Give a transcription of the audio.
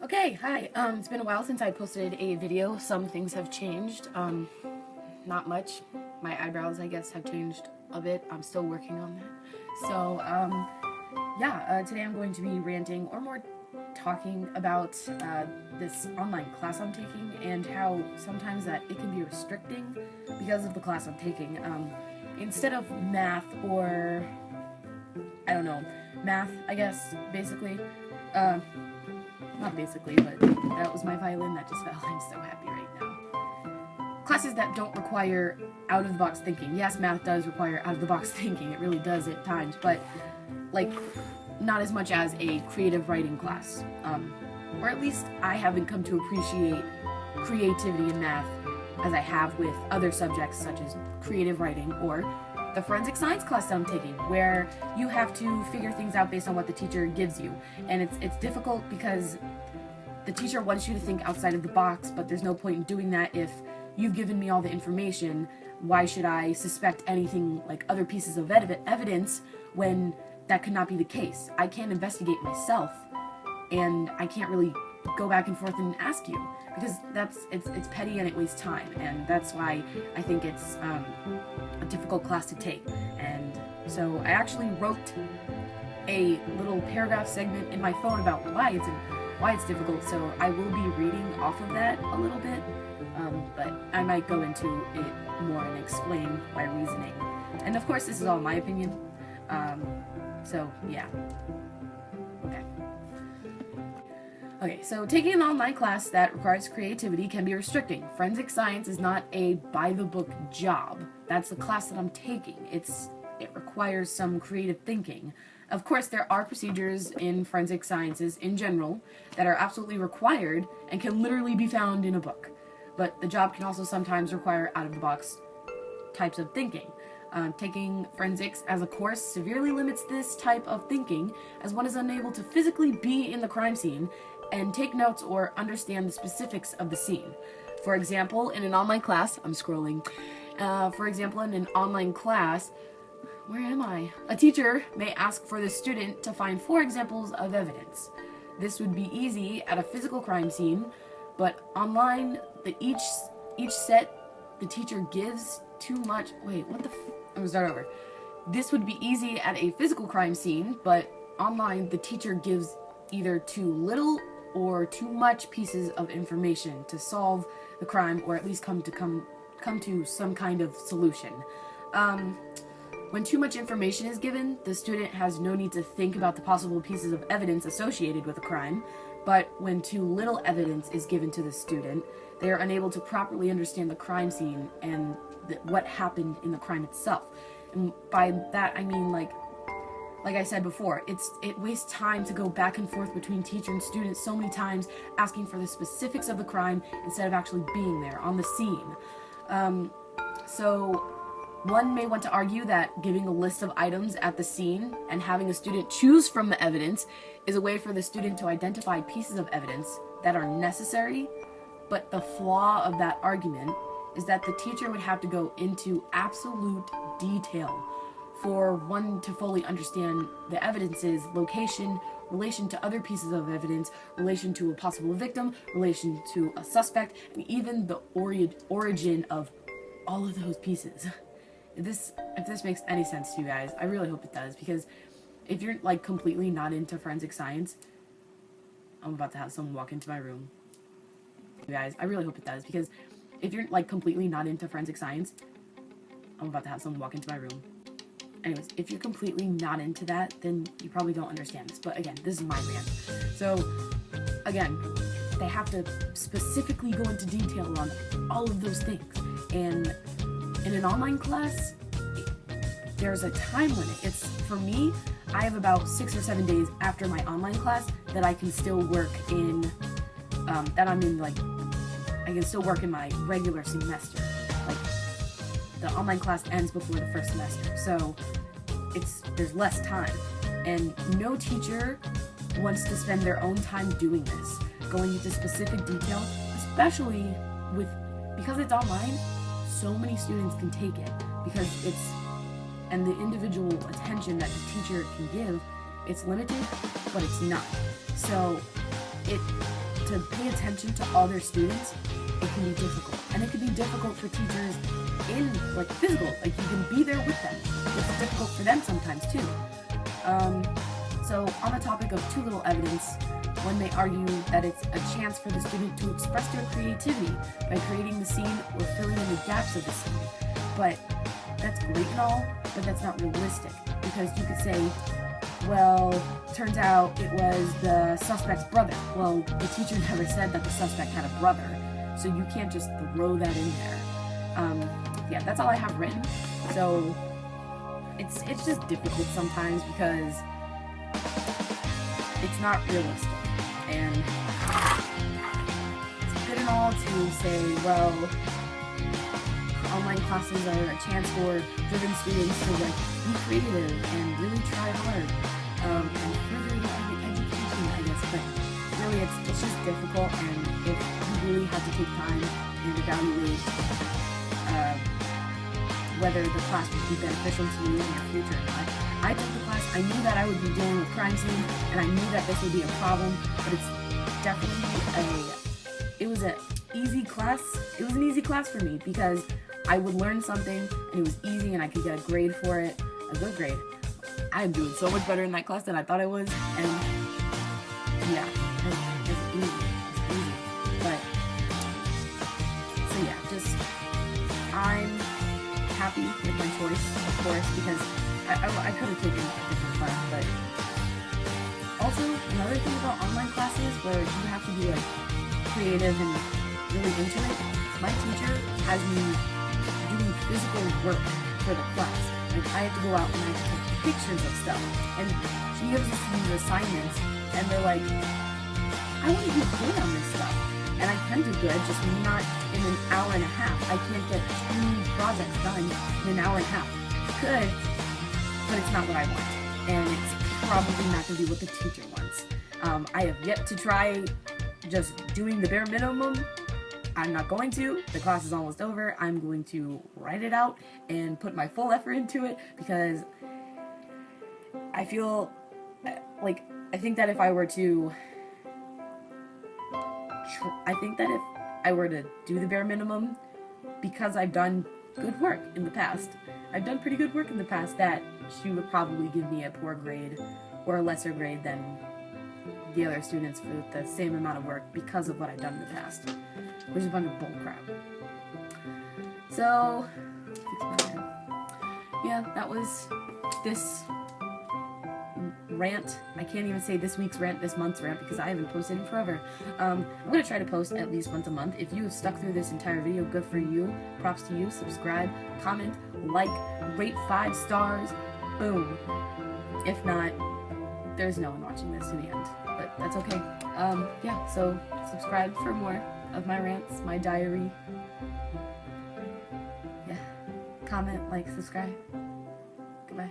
Okay, hi. It's been a while since I posted a video. Some things have changed. Not much. My eyebrows, I guess, have changed a bit. I'm still working on that. So, today I'm going to be ranting, or more talking about this online class I'm taking and how sometimes that it can be restricting because of the class I'm taking. Instead of math or, I don't know, math, I guess, basically. Not basically, but that was my violin that just fell. I'm so happy right now. Classes that don't require out-of-the-box thinking. Yes, math does require out-of-the-box thinking. It really does at times, but, like, not as much as a creative writing class. Or at least I haven't come to appreciate creativity in math as I have with other subjects such as creative writing or the forensic science class that I'm taking, where you have to figure things out based on what the teacher gives you. And it's difficult because the teacher wants you to think outside of the box, but there's no point in doing that if you've given me all the information. Why should I suspect anything like other pieces of evidence when that could not be the case? I can't investigate myself, and I can't really go back and forth and ask you, because it's petty and it wastes time, and that's why I think it's a difficult class to take. And so I actually wrote a little paragraph segment in my phone about why it's difficult, so I will be reading off of that a little bit, but I might go into it more and explain my reasoning. And of course, this is all my opinion, so yeah. Okay, so taking an online class that requires creativity can be restricting. Forensic science is not a by-the-book job. That's the class that I'm taking. It requires some creative thinking. Of course, there are procedures in forensic sciences in general that are absolutely required and can literally be found in a book. But the job can also sometimes require out-of-the-box types of thinking. Taking forensics as a course severely limits this type of thinking, as one is unable to physically be in the crime scene and take notes or understand the specifics of the scene. For example, in an online class, I'm scrolling. For example, in an online class, where am I? A teacher may ask for the student to find 4 examples of evidence. This would be easy at a physical crime scene, but online, each set the teacher gives too much. Wait, what the? I'm gonna start over. This would be easy at a physical crime scene, but online, the teacher gives either too little or too much pieces of information to solve the crime, or at least come to some kind of solution. When too much information is given, the student has no need to think about the possible pieces of evidence associated with a crime, but when too little evidence is given to the student, they are unable to properly understand the crime scene and what happened in the crime itself. And by that, I mean, like I said before, it wastes time to go back and forth between teacher and student so many times, asking for the specifics of the crime instead of actually being there on the scene. So one may want to argue that giving a list of items at the scene and having a student choose from the evidence is a way for the student to identify pieces of evidence that are necessary, but the flaw of that argument is that the teacher would have to go into absolute detail for one to fully understand the evidence's location, relation to other pieces of evidence, relation to a possible victim, relation to a suspect, and even the origin of all of those pieces. If this makes any sense to you guys, I really hope it does, because if you're like completely not into forensic science, I'm about to have someone walk into my room. You guys, I really hope it does, because if you're like completely not into forensic science, I'm about to have someone walk into my room. Anyways, if you're completely not into that, then you probably don't understand this. But again, this is my rant. So, again, they have to specifically go into detail on all of those things. And in an online class, there's a time limit. For me, I have about 6 or 7 days after my online class that I can still work in, I can still work in my regular semester. Like, the online class ends before the first semester, so there's less time, and no teacher wants to spend their own time doing this, going into specific detail, especially because it's online. So many students can take it because and the individual attention that the teacher can give, it's limited, but it's not. So to pay attention to all their students, it can be difficult. And it can be difficult for teachers in, like, physical. Like, you can be there with them. It's difficult for them sometimes, too. So, on the topic of too little evidence, one may argue that it's a chance for the student to express their creativity by creating the scene or filling in the gaps of the scene. But that's great and all, but that's not realistic. Because you could say, well, turns out it was the suspect's brother. Well, the teacher never said that the suspect had a brother, so you can't just throw that in there. Yeah, that's all I have written. So it's just difficult sometimes because it's not realistic. And it's good and all to say, well, online classes are a chance for driven students to, like, be creative and really try hard and further their education, I guess. But really, it's just difficult, and if you really have to take time and evaluate whether the class would be beneficial to you in your future or not. I took the class, I knew that I would be dealing with crime scene, and I knew that this would be a problem, but it's definitely it was an easy class. It was an easy class for me because I would learn something, and it was easy, and I could get a grade for it, a good grade. I'm doing so much better in that class than I thought I was, and yeah, it's easy. It's easy. But, so yeah, just, I'm happy with my choice, of course, because I could have taken a different class, but also, another thing about online classes where you have to be, like, creative and really into it, my teacher has me doing physical work for the class. Like, I have to go out and I have to take pictures of stuff, and she gives us these assignments, and they're like, I want to do good on this stuff, and I can do good, just not in an hour and a half. I can't get 2 projects done in an hour and a half. Good, but it's not what I want, and it's probably not going to be what the teacher wants. I have yet to try just doing the bare minimum. I'm not going to. The class is almost over. I'm going to write it out and put my full effort into it because I feel like, I think that if I were to do the bare minimum, because I've done good work in the past, I've done pretty good work in the past, that she would probably give me a poor grade or a lesser grade than the other students for the same amount of work because of what I've done in the past, which is a bunch of bull crap. So, yeah, that was this rant. I can't even say this week's rant, this month's rant, because I haven't posted in forever. I'm going to try to post at least once a month. If you have stuck through this entire video, good for you. Props to you. Subscribe, comment, like, rate 5 stars. Boom. If not, there's no one watching this to the end. But that's okay. Yeah, so subscribe for more of my rants, my diary. Yeah. Comment, like, subscribe. Goodbye.